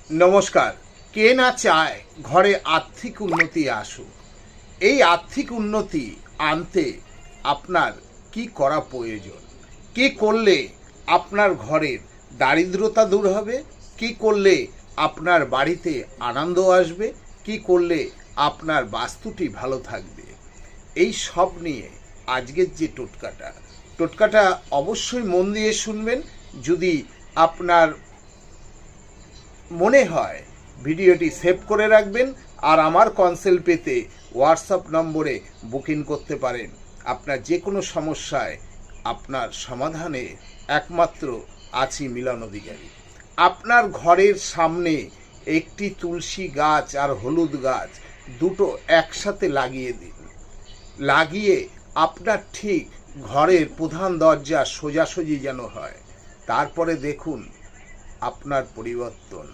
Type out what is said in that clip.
নমস্কার। কে না চায় ঘরে আর্থিক উন্নতি আসুক? এই আর্থিক উন্নতি আনতে আপনার কি করা প্রয়োজন? কি করলে আপনার ঘরের দারিদ্রতা দূর হবে? কি করলে আপনার বাড়িতে আনন্দ আসবে? কি করলে আপনার বাস্তুটি ভালো থাকবে? এই সব নিয়ে আজকের যে টোটকাটা অবশ্যই মন দিয়ে শুনবেন। যদি আপনার মনে হয় ভিডিওটি সেভ করে রাখবেন, আর আমার কনসাল্ট পেতে হোয়াটসঅ্যাপ নম্বরে বুকিং করতে পারেন। আপনার যে কোনো সমস্যায় আপনার সমাধানে একমাত্র আছি মিলন অধিকারী। আপনার ঘরের সামনে একটি তুলসী গাছ আর হলুদ গাছ দুটো একসাথে লাগিয়ে দিন। লাগিয়ে আপনার ঠিক ঘরের প্রধান দরজা সোজাসুজি যেন হয়, তারপরে দেখুন আপনার পরিবর্তন।